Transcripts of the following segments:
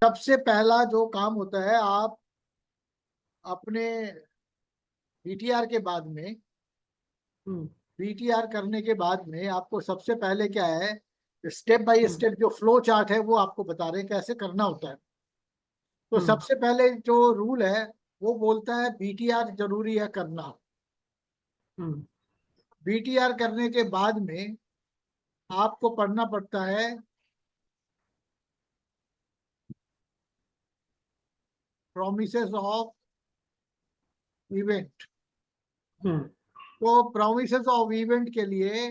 सबसे पहला जो काम होता है, आप अपने बीटीआर के बाद में, हम्म बीटीआर करने के बाद में आपको सबसे पहले क्या है, स्टेप बाय हम्म स्टेप जो फ्लो चार्ट है वो आपको बता रहे हैं कैसे करना होता है। तो हम्म सबसे पहले जो रूल है वो बोलता है बीटीआर जरूरी है करना। हम्म बीटीआर करने के बाद में आपको पढ़ना पड़ता है प्रोमिसेस ऑफ इवेंट। हम्म तो प्रोमिसेस ऑफ इवेंट के लिए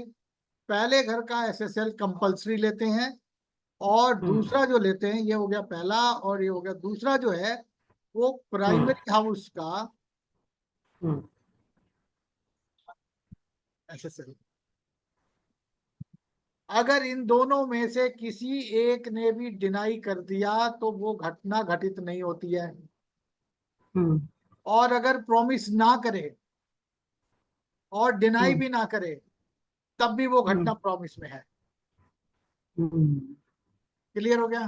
पहले घर का एसएसएल कंपलसरी लेते हैं, और हम्म दूसरा जो लेते हैं, ये हो गया पहला और ये हो गया दूसरा, जो है वो हम्म प्राइमरी हाउस का हम्म एसएसएल। अगर इन दोनों में से किसी एक ने भी डिनाई कर दिया तो वो घटना घटित नहीं होती है। हम्म और अगर प्रॉमिस ना करे और डिनाई हम्म भी ना करे तब भी वो घटना हम्म प्रॉमिस में है। हम्म क्लियर हो गया?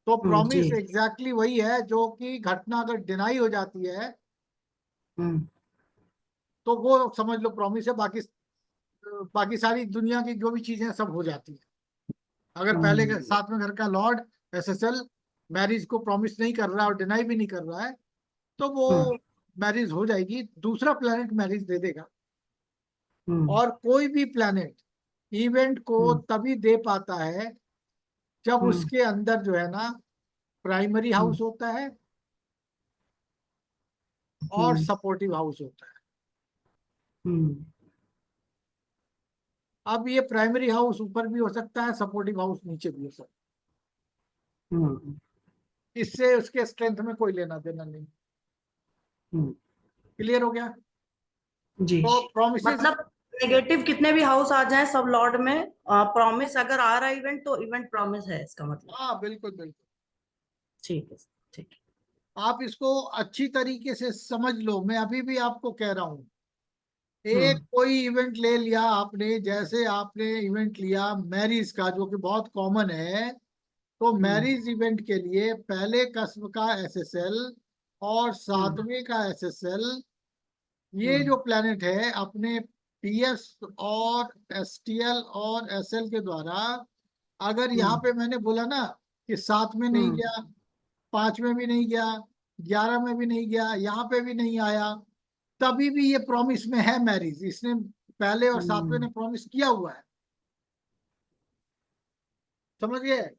तो प्रॉमिस जी। एग्जैक्टली वही है जो कि घटना अगर डिनाई हो जाती है हम्म तो वो समझ लो प्रॉमिस है। बाकी बाकी सारी दुनिया की जो भी चीजें सब हो जाती है। अगर पहले के हम्म साथ में घर का लॉर्ड एसएसएल मैरिज को प्रॉमिस नहीं कर रहा है और डिनाई भी नहीं कर रहा है तो वो हम्म मैरिज हो जाएगी, दूसरा प्लेनेट मैरिज दे देगा। हम्म और कोई भी प्लेनेट इवेंट को हम्म तभी दे पाता है जब हम्म उसके अंदर जो है ना प्राइमरी हम्म हाउस होता है और हम्म सपोर्टिव हाउस होता है। हम्म अब ये प्राइमरी हाउस ऊपर भी हो सकता है, सपोर्टिव हाउस नीचे भी हो सकता हम्म है। इससे उसके स्ट्रेंथ में कोई लेना देना नहीं। हम्म क्लियर हो गया? जी। तो प्रोमिसेस, मतलब नेगेटिव कितने भी हाउस आ जाएं सब लॉर्ड में, प्रॉमिस अगर आ रहा है इवेंट तो इवेंट प्रॉमिस है इसका मतलब। हाँ बिल्कुल बिल्कुल। ठीक है। ठीक है। आप इसको अच्छी तरीके से समझ लो, मैं अभी भी आपको कह रहा हूं। एक हम्म कोई इवेंट ले लिया आपने, जैसे आपने इवेंट लिया मैरिज का जो कि बहुत कॉमन है। तो हम्म मैरिज इवेंट के लिए पहले कस्म का एसएसएल और हम्म सातवें का एसएसएल, ये हम्म जो प्लेनेट है अपने पीएस और एसटीएल और एसएल के द्वारा, अगर यहाँ हम्म पे मैंने बोला ना कि 7 में नहीं हम्म गया, 5 में भी नहीं गया, 11 में भी नहीं गया, यहाँ पे भी नहीं आया, तभी भी ये प्रॉमिस में है मैरिज। इसने पहले और 7वें ने हम्म, प्रॉमिस किया हुआ है। समझ गए?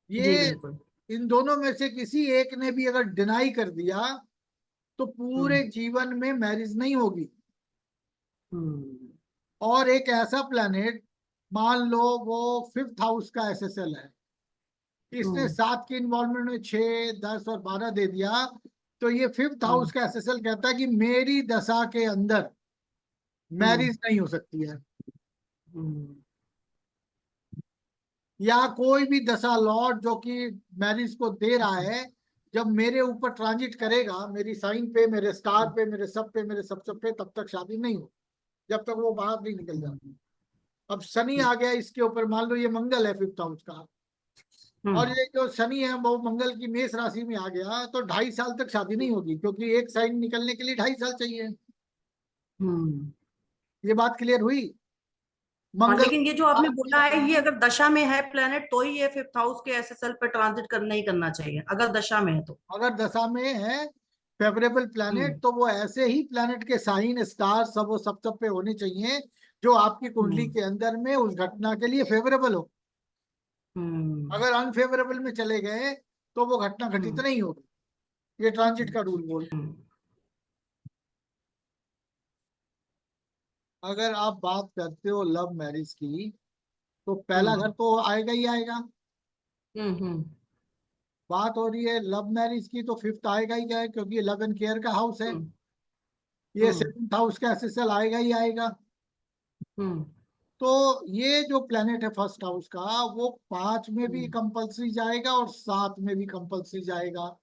जी ये बिल्कुल। इन दोनों में से किसी एक ने भी अगर डिनाई कर दिया तो हम्म पूरे जीवन में मैरिज नहीं होगी। हम्म और एक ऐसा प्लेनेट, मान लो वो 5th हाउस का एसएसएल है, इसने हम्म 7 की इन्वॉल्वमेंट में 6, 10 और 12 दे दिया, तो ये 5th हम्म हाउस का एसएसएल कहता है कि मेरी दशा के अंदर हम्म मैरिज नहीं हो सकती है। हम्म या कोई भी दशा लॉर्ड जो कि मैरिज को दे रहा है, जब मेरे ऊपर ट्रांजिट करेगा, मेरी साइन पे, मेरे स्टार पे, मेरे सब पे, मेरे सब पे, तब तक शादी नहीं हो, जब तक वो बाहर नहीं निकल जाता। हम्म अब शनि आ गया इसके ऊपर, मान लो ये मंगल है 5th हाउस का, और हम्म ये जो शनि है वो मंगल की मेष राशि में आ गया, तो 2.5 साल तक शादी नहीं होगी, क्योंकि एक साइन निकलने के लिए 2.5 साल चाहिए। हम्म। ये बात क्लियर हुई? हाँ, मंगल, लेकिन ये जो आपने बोला है ये अगर दशा में है प्लेनेट तो ही ये 5th हाउस के एसएसएल पे ट्रांजिट करना ही करना चाहिए अगर दशा में है तो। अगर दशा में है फेवरेबल प्लैनेट, हम्म तो वो ऐसे ही प्लैनेट के साइन स्टार सब वो सब पे होने चाहिए जो आपकी कुंडली हम्म के अंदर में उस घटना के लिए फेवरेबल हो। हम्म अगर अनफेवरेबल में चले गए तो वो घटना घटित हम्म नहीं होगी। ये ट्रांजिट का रूल बोल। हम्म अगर आप बात करते हो लव मैरिज की, तो पहला हम्म घर तो आएगा ही आएगा। हम्म बात हो रही है लव मैरिज की, तो 5th आएगा ही क्या है, क्योंकि लव एंड केयर का हाउस है। हम्म ये हम्म 7th हाउस का एसएसएल आएगा ही आएगा। हम्म तो ये जो प्लेनेट है 1st हाउस का, वो 5 में भी हम्म कंपलसरी जाएगा और 7 में भी कंपलसरी जाएगा।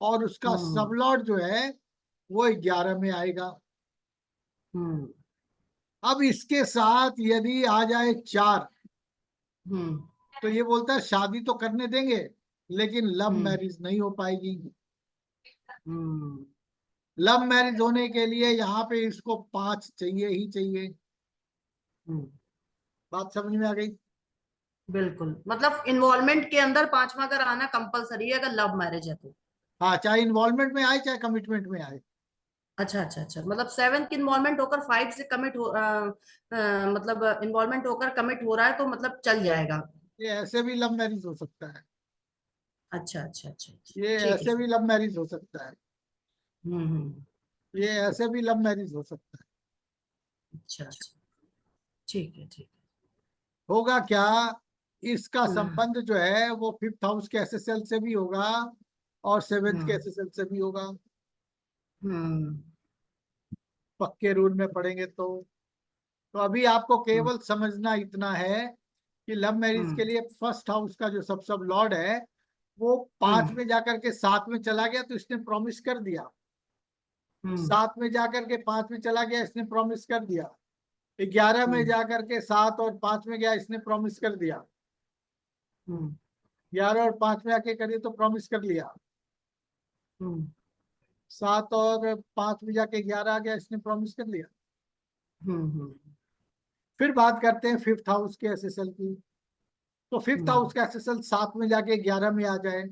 और उसका हम्म सबलॉर्ड जो है वो 11 में आएगा। हम्म अब इसके साथ यदि आ जाए 4, हम्म तो ये बोलता है शादी तो करने देंगे, लेकिन लव हम्म मैरिज नहीं हो पाएगी। हम्म लव मैरिज होने के लिए यहाँ पे इसको 5 चाहिए ही चाहिए। हम्म, बात समझ में आ गई? बिल्कुल, मतलब इन्वॉल्वमेंट के अंदर पांचवा अगर आना कंपलसरी है अगर लव मैरिज है तो। हाँ, चाहे इन्वॉल्वमेंट में आए चाहे कमिटमेंट में आए। अच्छा अच्छा अच्छा, मतलब सेवेंथ इन्वॉल्वमेंट होकर फाइव से कमिट हो मतलब इन्वॉल्वमेंट होकर कमिट हो रहा है तो मतलब चल जाएगा। ये ऐसे भी लव मैरिज हो सकता है। अच्छा अच्छा अच्छा अच्छा, ये ठीक है ऐसे सर। भी लव मैरिज हो सकता है। हम्म, ये ऐसे भी लव मैरिज हो सकता है। अच्छा अच्छा, ठीक है ठीक होगा क्या, इसका है। संबंध जो है वो फिफ्थ हाउस के एसएसएल से भी होगा और सेवेंथ के हम्म एसएसएल से भी होगा। हम्म पक्के रूल में पढ़ेंगे तो अभी आपको हम्म केवल समझना इतना है कि लव मैरिज के हम्म लिए फर्स्ट हाउस का जो सब लॉर्ड है वो 5 हम्म में जाकर के 7 में चला गया तो इसने प्रॉमिस कर दिया। हम्म 7 में जाकर के 5 में चला गया, इसने प्रॉमिस कर दिया। 11 में हम्म जाकर के 7 और 5 में गया, इसने प्रॉमिस कर दिया। हम्म 11 और 5 में आके करिए तो प्रॉमिस कर लिया। हम्म 7 और 5 में जाके 11 आ गया, इसने प्रॉमिस कर लिया। हम्म फिर बात करते हैं फिफ्थ हाउस के एसएसएल की। तो फिफ्थ हम्म हाउस का एसएसएल 7 में जाके 11 में आ जाए,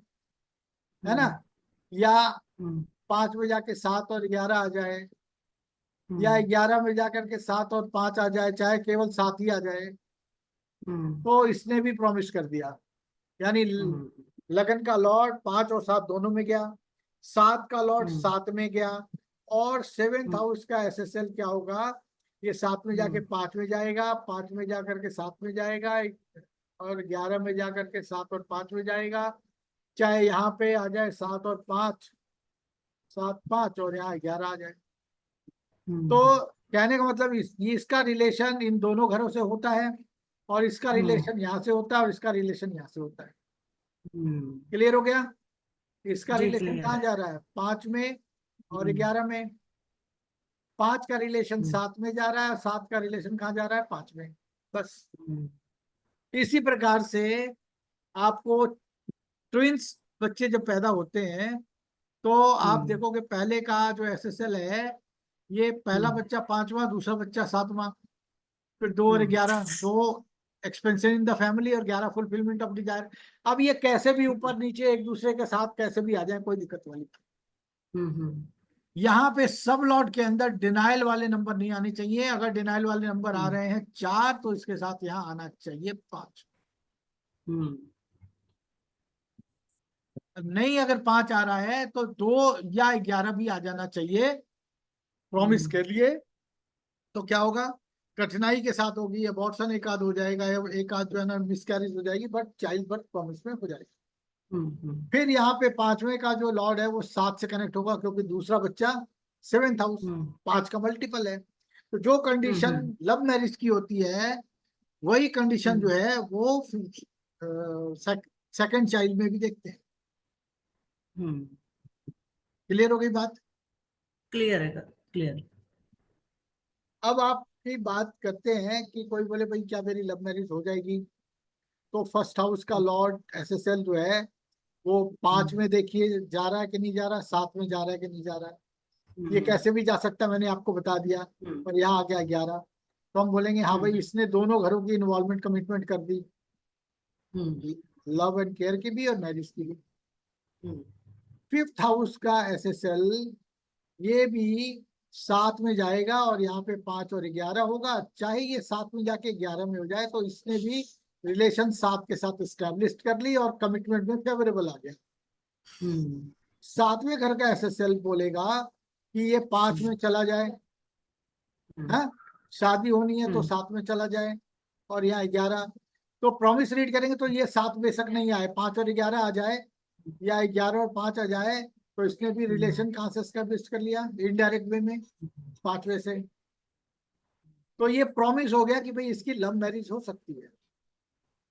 है ना, हम्म या हम्म 5 में जाके 7 और 11 आ जाए, या हम्म 11 में जाकर के 7 और 5 आ जाए, चाहे केवल 7 ही आ जाए, हम्म तो इसने भी प्रॉमिस कर दिया। यानी हम्म लगन का लॉर्ड 5 और 7 दोनों में गया, 7 का लॉर्ड हम्म 7 में गया, और सेवेंथ हम्म हाउस का एसएसएल क्या होगा, ये 7 में जाके हम्म 5 में जाएगा, 5 में जाकर के 7 में जाएगा, और 11 में जाकर के 7 और 5 में जाएगा। चाहे यहाँ पे आ जाए 7 और 5, 7 5 और यहाँ 11 आ जाए। हम्म तो कहने का मतलब इसका रिलेशन इन दोनों घरों से होता है, और इसका हम्म रिलेशन यहाँ से होता है, और इसका रिलेशन यहाँ से होता है। हम्म, क्लियर हो गया? इसका जी रिलेशन क्लियर कहाँ है। जा रहा है, 5 में और हम्म 11 में। 5 का रिलेशन हम्म 7 में जा रहा है, और 7 का रिलेशन कहाँ जा रहा है, 5 में। बस हम्म इसी प्रकार से आपको ट्विंस बच्चे जब पैदा होते हैं तो आप हम्म देखोगे पहले का जो एसएसएल है, ये पहला हम्म बच्चा 5वां, दूसरा बच्चा 7वां, फिर 2 और हम्म 11, 2 एक्सपेंशन इन द फैमिली और 11 फुलफिलमेंट ऑफ डिजायर। अब ये कैसे भी ऊपर नीचे एक दूसरे के साथ कैसे भी आ जाए, कोई दिक्कत वाली बात। हम्म यहाँ पे सब लॉट के अंदर डिनाइल वाले नंबर नहीं आने चाहिए। अगर डिनाइल वाले नंबर आ हम्म रहे हैं 4 तो इसके साथ यहाँ आना चाहिए 5। हम्म नहीं, अगर 5 आ रहा है तो 2 या 11 भी आ जाना चाहिए प्रॉमिस हम्म के लिए। तो क्या होगा, कठिनाई के साथ होगी, अबॉर्शन एक आध हो जाएगा, या एक आध जो है ना मिसकैरेज हो जाएगी, बट चाइल्ड बर्थ प्रॉमिस में हो जाएगी। हम्म फिर यहाँ पे 5वें का जो लॉर्ड है वो 7 से कनेक्ट होगा, क्योंकि दूसरा बच्चा सेवेंथ हाउस, हम्म 5 का मल्टीपल है। तो जो कंडीशन हम्म लव मैरिज की होती है वही कंडीशन जो हम्म है वो सेकंड चाइल्ड में भी देखते हैं। हम्म, क्लियर हो गई बात? क्लियर है, क्लियर। अब आपकी बात करते हैं कि कोई बोले भाई क्या मेरी लव मैरिज हो जाएगी? तो फर्स्ट हाउस का लॉर्ड एसएसएल जो है वो 5 हम्म में देखिए जा रहा है कि नहीं जा रहा, 7 में जा रहा है कि नहीं जा रहा है। ये हम्म कैसे भी जा सकता है, मैंने आपको बता दिया। हम्म पर यहाँ आ गया 11, तो हम बोलेंगे हाँ भाई हम्म इसने दोनों घरों की इन्वॉल्वमेंट कमिटमेंट कर दी, हम्म लव एंड केयर की भी और मैरिज की भी। हम्म फिफ्थ हाउस का एसएसएल ये भी 7 में जाएगा, और यहाँ पे 5 और 11 होगा। चाहे ये 7 में जाके 11 में हो जाए, तो इसने भी रिलेशन 7 के साथ स्टैब्लिश कर ली और कमिटमेंट में फेवरेबल आ गया। हम्म 7वें घर का एसएसएल बोलेगा कि ये 5 में चला जाए, हम्म है, शादी होनी है तो हम्म 7 में चला जाए, और यहाँ 11। तो प्रॉमिस रीड करेंगे तो ये 7 बेशक नहीं आए, 5 और 11 आ जाए, या 11 और 5 आ जाए, तो इसने भी हम्म रिलेशन कहाँ से स्टैब्लिश कर लिया, इनडायरेक्ट वे में, 5वें से। तो ये प्रॉमिस हो गया कि भाई इसकी लव मैरिज हो सकती है।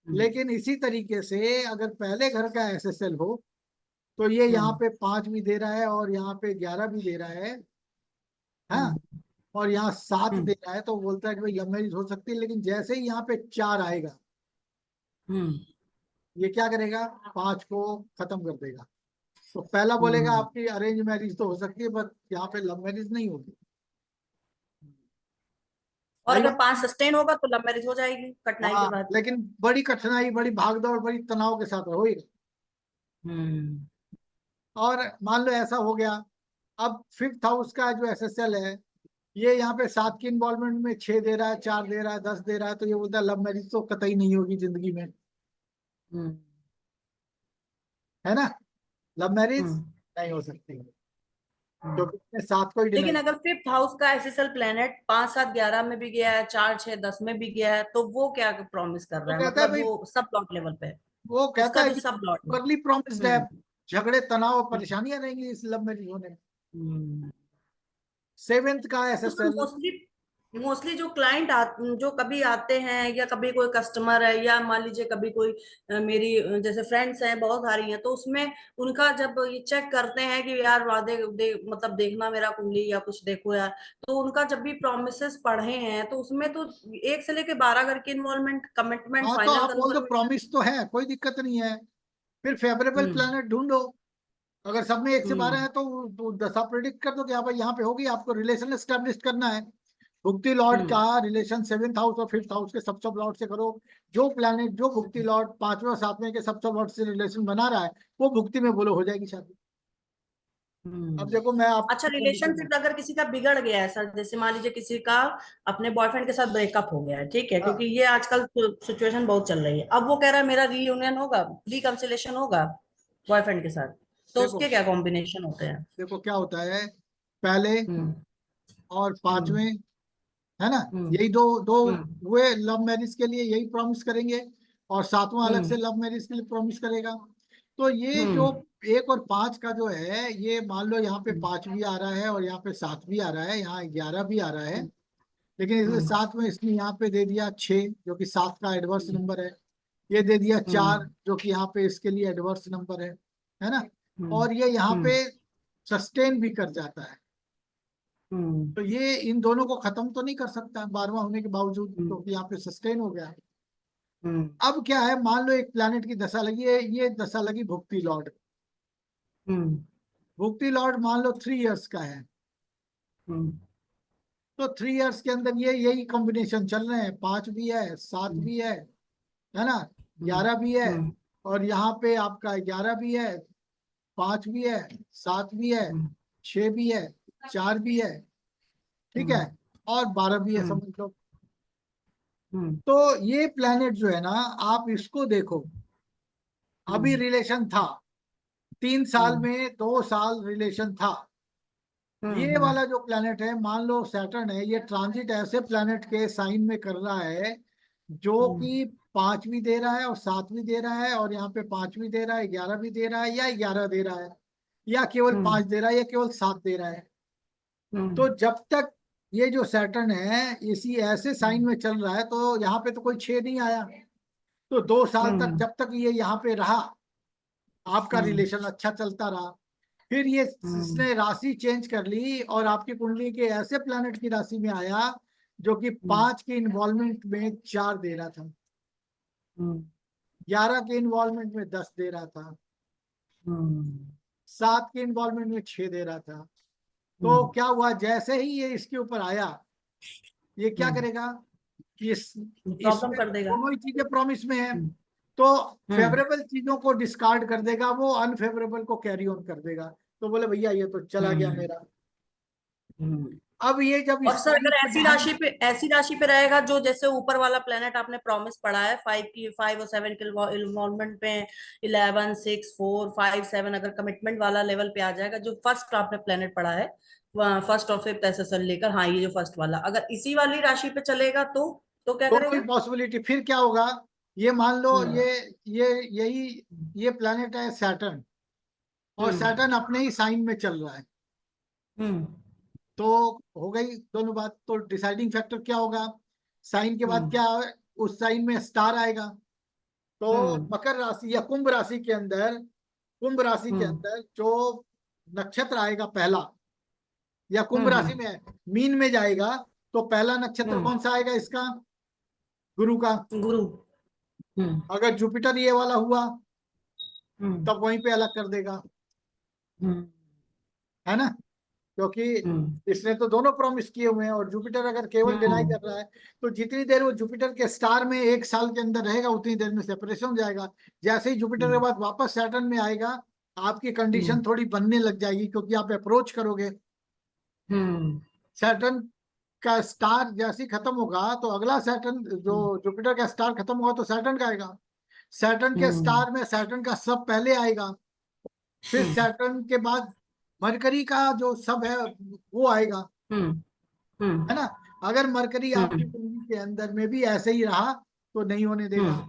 हम्म लेकिन इसी तरीके से अगर पहले घर का एसएसएल हो तो ये यहाँ हम्म पे 5 भी दे रहा है और यहाँ पे 11 भी दे रहा है, हाँ, हम्म और यहाँ 7 हम्म दे रहा है, तो बोलता है कि भाई लव मैरिज हो सकती है। लेकिन जैसे ही यहाँ पे 4 आएगा, हम्म ये क्या करेगा, 5 को खत्म कर देगा। तो पहला बोलेगा आपकी अरेंज मैरिज तो हो सकती है, बट यहाँ पे लव मैरिज नहीं होगी। और आई अगर बात। 5 सस्टेन होगा तो लव मैरिज हो जाएगी कठिनाई के हाँ, बाद। लेकिन बड़ी कठिनाई, बड़ी भागदौड़, बड़ी तनाव के साथ होगी। हम्म और मान लो ऐसा हो गया, अब 5th हाउस का जो SSL है, ये यहाँ पे 7 की इन्वॉल्वमेंट में 6 दे रहा है, 4 दे रहा है, 10 दे रहा है, तो ये बोलता है लव मैरिज तो कतई नहीं होगी जिंदगी में, हम्म है ना। लव मैरिज हम्म नहीं हो सकती, हम्म। क्योंकि इसने 7 को ही लेकिन डिनाई। अगर 5th हाउस का एसएसएल प्लेनेट 5 7 11 में भी गया है, 4 6 10 में भी गया है, तो वो क्या प्रॉमिस कर वो रहा है, कहता है मतलब भाई, वो सब प्लॉट लेवल पे है। वो कहता उसका है जो कि सब प्लॉट है। अर्ली प्रॉमिस्ड है, हम्म झगड़े तनाव और हम्म परेशानियां रहेंगी इस लव मैरिज होने में। हम्म। 7th का तो सर SSL। मोस्टली मोस्टली जो क्लाइंट जो कभी आते हैं, या कभी कोई कस्टमर है, या मान लीजिए कभी कोई मेरी जैसे फ्रेंड्स हैं बहुत सारी हैं, तो उसमें उनका जब ये चेक करते हैं कि यार मतलब देखना मेरा कुंडली या कुछ देखो यार, तो उनका जब भी प्रोमिसेस पढ़े हैं तो उसमें तो 1 से लेके 12 घर की इन्वॉल्वमेंट, कमिटमेंट, हाँ, तो फाइनल आप बोल दो कंफर्मेशन। प्रॉमिस तो है, कोई दिक्कत नहीं है। फिर फेवरेबल हम्म प्लेनेट ढूंढो। अगर सब में 1 से 12 हम्म है तो दशा प्रिडिक्ट कर दो कि हाँ भाई यहाँ पे होगी, आपको रिलेशन एस्टेब्लिश करना है। भुक्ति लॉर्ड हम्म का रिलेशन 7th हाउस और 5th हाउस के सब सब लॉर्ड से करो। जो प्लेनेट, जो भुक्ति लॉर्ड 5वें और 7वें के सब सब लॉर्ड से रिलेशन बना रहा है, वो भुक्ति में बोलो हो जाएगी शादी। अब हम्म। देखो मैं अच्छा, आपको कंडीशन दूं। रिलेशनशिप अगर किसी का बिगड़ गया है सर, जैसे मान लीजिए किसी का अपने बॉयफ्रेंड के साथ ब्रेकअप हो गया है, ठीक है, क्योंकि हाँ, ये आजकल सिचुएशन बहुत चल रही है, अब वो कह रहा है मेरा रीयूनियन होगा, रिकंसिलेशन होगा बॉयफ्रेंड के साथ, तो देखो उसके क्या कॉम्बिनेशन होते हैं? देखो क्या होता है, पहले हम्म और हम्म 5वें, है ना, हम्म यही दो दो हम्म हुए लव मैरिज के लिए, यही प्रॉमिस करेंगे। और 7वां अलग से हम्म लव मैरिज के लिए प्रॉमिस करेगा। तो ये जो हम्म 1 और 5 का जो है, ये मान लो यहाँ पे हम्म 5 भी आ रहा है और यहाँ पे 7 भी आ रहा है, यहाँ 11 भी आ रहा है। हम्म लेकिन इसमें हम्म 7 में इसने यहाँ पे दे दिया 6, जो कि 7 का एडवर्स नंबर है। ये दे दिया 4, जो कि यहाँ पे इसके लिए एडवर्स नंबर है ना। हम्म और ये यहाँ हम्म पे सस्टेन भी कर जाता है। हम्म तो ये इन दोनों को खत्म तो नहीं कर सकता 12वां होने के बावजूद, हम्म क्योंकि यहाँ पे सस्टेन हो गया है। हम्म अब क्या है, मान लो एक प्लैनेट की दशा लगी है, ये दशा लगी भुक्ति लॉर्ड। हम्म भुक्ति लॉर्ड मान लो 3 इयर्स का है। हम्म तो 3 इयर्स के अंदर ये यही कॉम्बिनेशन चल रहे हैं, 5 भी है, 7 हम्म भी है ना, हम्म 11 भी है। हम्म और यहाँ पे आपका 11 भी है, 5 भी है, 7 भी है, 6 भी है, 4 भी है, ठीक है, हम्म और 12 भी है, हम्म समझ लो। हम्म तो ये प्लैनेट जो है ना, आप इसको देखो, अभी हम्म रिलेशन था, 3 साल हम्म में 2 साल रिलेशन था। ये हम्म वाला जो प्लैनेट है, मान लो सैटर्न है, ये ट्रांजिट ऐसे प्लैनेट के साइन में कर रहा है जो हम्म कि 5 भी दे रहा है और 7 भी दे रहा है, और यहाँ पे 5 भी दे रहा है, 11 भी दे रहा है, या 11 दे रहा है, या केवल हम्म 5 दे रहा है, या केवल 7 दे रहा है। हम्म तो जब तक ये जो सैटर्न है इसी ऐसे साइन में चल रहा है, तो यहाँ पे तो कोई 6 नहीं आया। तो 2 साल तक हम्म जब तक ये यहाँ पे रहा, आपका हम्म रिलेशन अच्छा चलता रहा। फिर ये हम्म इसने राशि चेंज कर ली और आपकी कुंडली के ऐसे प्लैनेट की राशि में आया जो कि हम्म 5 की इन्वॉल्वमेंट में 4 दे रहा था, हम्म 11 के इन्वॉल्वमेंट में 10 दे रहा था, हम्म 7 के इन्वॉल्वमेंट में 6 दे रहा था। तो हम्म क्या हुआ, जैसे ही ये इसके ऊपर आया, ये क्या हम्म करेगा कि प्रॉब्लम इसमें कर देगा। दोनों ही चीजें प्रॉमिस में है। हम्म तो हम्म फेवरेबल चीजों को डिस्कार्ड कर देगा, वो अनफेवरेबल को कैरी ऑन कर देगा। तो बोले भैया ये तो चला गया हम्म मेरा। हम्म। अब ये जब और इस सर पॉइंट अगर पे ध्यान। ऐसी राशि पे रहेगा जो जैसे ऊपर वाला प्लेनेट आपने प्रॉमिस पढ़ा है, 5 और 7 के इन्वॉल्वमेंट पे, 11 6 4 5 7, अगर कमिटमेंट वाला लेवल पे आ जाएगा, जो फर्स्ट आपने प्लेनेट पढ़ा है, फर्स्ट और 5th एसेसन लेकर, हाँ ये जो फर्स्ट वाला अगर इसी वाली राशि पे चलेगा तो क्या दोनों ही करेगा? पॉसिबिलिटी, फिर क्या होगा, ये मान लो हम्म ये यही ये प्लैनेट है सैटर्न, और हम्म सैटर्न अपने ही साइन में चल रहा है। हम्म तो हो गई दोनों बात। तो डिसाइडिंग फैक्टर क्या होगा, साइन के बाद हम्म क्या, उस साइन में स्टार आएगा। तो हम्म मकर राशि या कुंभ राशि के अंदर, कुंभ राशि के हम्म अंदर जो नक्षत्र आएगा पहला, या कुंभ राशि हम्म में मीन में जाएगा, तो पहला नक्षत्र हम्म कौन सा आएगा इसका, गुरु का। गुरु। अगर जुपिटर ये वाला हुआ हम्म, तब वहीं पे अलग कर देगा, हम्म, है ना, क्योंकि हम्म, इसने तो दोनों प्रॉमिस किए हुए हैं। और जुपिटर अगर केवल डिनाई हम्म, कर रहा है तो जितनी देर वो जुपिटर के स्टार में 1 साल के अंदर रहेगा उतनी देर में सेपरेशन हो जाएगा। जैसे ही जुपिटर के हम्म, बाद वापस सैटर्न में आएगा आपकी हम्म, कंडीशन थोड़ी बनने लग जाएगी, क्योंकि आप अप्रोच करोगे। हम्म, सैटर्न का स्टार जैसे ही खत्म होगा तो अगला सैटर्न, जो जुपिटर का स्टार खत्म होगा तो सैटर्न का आएगा। सैटर्न के हम्म, स्टार में सैटर्न का सब पहले आएगा, फिर हम्म, सैटर्न के बाद मरकरी का जो सब है वो आएगा, हम्म, है ना। अगर मरकरी हम्म, आपकी कुंडली के अंदर में भी ऐसे ही रहा तो नहीं होने देगा। हम्म,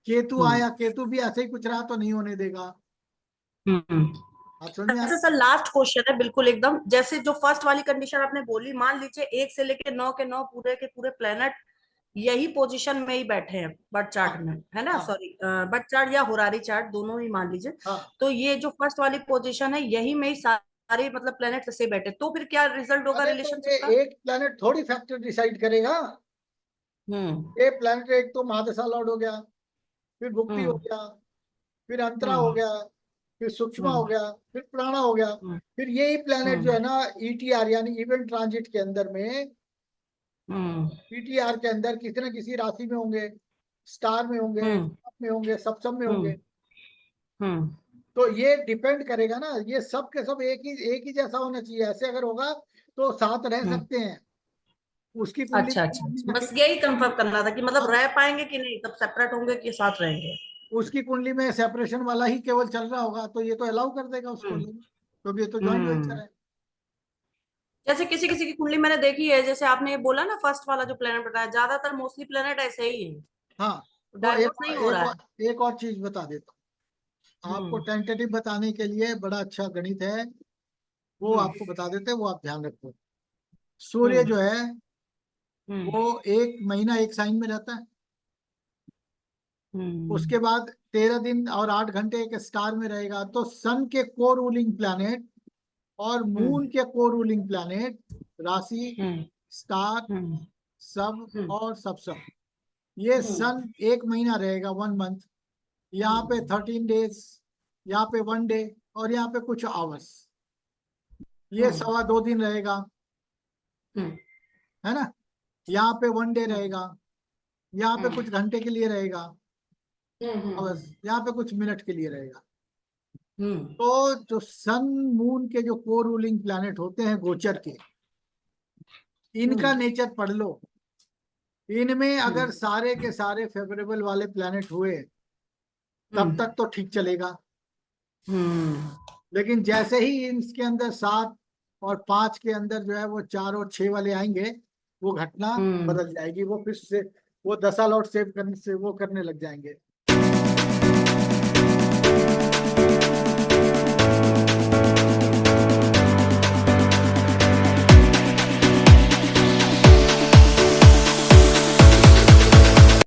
केतु हम्म, आया, केतु भी ऐसे ही कुछ रहा तो नहीं होने देगा। हम्म। आप समझ में आ अच्छा रहा सर, लास्ट क्वेश्चन है बिल्कुल एकदम, जैसे जो फर्स्ट वाली कंडीशन आपने बोली, मान लीजिए 1 से लेके 9 के 9 पूरे के पूरे प्लेनेट यही पोजीशन में ही बैठे हैं बर्थ है? चार्ट में, है ना, हाँ सॉरी बर्थ चार्ट या होरारी चार्ट दोनों ही मान लीजिए। हाँ। तो ये जो फर्स्ट वाली पोजीशन है यही में ही सारे मतलब प्लेनेट ऐसे ही बैठे, तो फिर क्या रिजल्ट होगा अरे तो रिलेशनशिप ये का? एक प्लेनेट थोड़ी फैक्टर डिसाइड करेगा। हम्म, ये प्लेनेट एक तो महादशा लॉर्ड हो गया, फिर भुक्ति हो हम्म, गया, फिर अंतरा हो हम्म, गया, फिर सूक्ष्मा हो हम्म, गया, फिर प्राणा हो गया। हम्म, फिर यही प्लेनेट जो हम्म, है ना ईटीआर यानी इवेंट ट्रांजिट के अंदर में, हम्म, पीटीआर के अंदर किसी न किसी राशि में होंगे, स्टार में होंगे, हम्म, में होंगे, सप्तम में होंगे। हम्म, हम्म, तो ये डिपेंड करेगा ना, ये सब के सब एक ही जैसा होना चाहिए। ऐसे अगर होगा तो साथ रह हम्म। सकते हैं, उसकी कुंडली अच्छा, अच्छा, अच्छा, बस यही कंफर्म करना था कि मतलब अब रह पाएंगे कि नहीं, तब सेपरेट होंगे कि साथ रहेंगे। उसकी कुंडली में सेपरेशन वाला ही केवल चल रहा होगा तो ये तो अलाउ कर देगा उसको, हम्म, क्योंकि ये तो जॉइंट वेंचर हम्म। है। जैसे किसी किसी की कुंडली मैंने देखी है, जैसे आपने ये बोला ना फर्स्ट वाला जो प्लेनेट बताया, ज्यादातर मोस्टली प्लेनेट ऐसे ही है, हाँ तो डाइवर्स नहीं हो रहा है। एक और चीज बता देता हूँ आपको, हम्म, टेंटेटिव बताने के लिए बड़ा अच्छा गणित है, वो हम्म, आपको बता देते हैं, वो आप ध्यान रखो। सूर्य हम्म, जो है हम्म, वो 1 महीना एक साइन में रहता है, हम्म, उसके बाद 13 दिन और 8 घंटे एक स्टार में रहेगा। तो सन के को रूलिंग प्लैनेट और मून हम्म, के को रूलिंग प्लैनेट, राशि, हम्म, स्टार, हम्म, सब हम्म, और सब ये हम्म, सन 1 महीना रहेगा, 1 मंथ। यहाँ पे 13 डेज, यहाँ पे 1 डे, और यहाँ पे कुछ आवर्स, ये हम्म, 2.25 दिन रहेगा, हम्म, है ना। यहाँ पे 1 डे हम्म, रहेगा, यहाँ पे हम्म, कुछ घंटे के लिए रहेगा, हम्म, आवर्स, यहाँ पे कुछ मिनट के लिए रहेगा। हम्म, तो जो सन मून के जो को रूलिंग प्लैनेट होते हैं गोचर के, इनका हम्म, नेचर पढ़ लो। इनमें हम्म, अगर सारे के सारे फेवरेबल वाले प्लैनेट हुए तब हम्म, तक तो ठीक चलेगा। हम्म, लेकिन जैसे ही इसके अंदर 7 और 5 के अंदर जो है वो 4 और 6 वाले आएंगे, वो घटना हम्म, बदल जाएगी। वो फिर से वो 10 लॉट सेव करने से वो करने लग जाएंगे।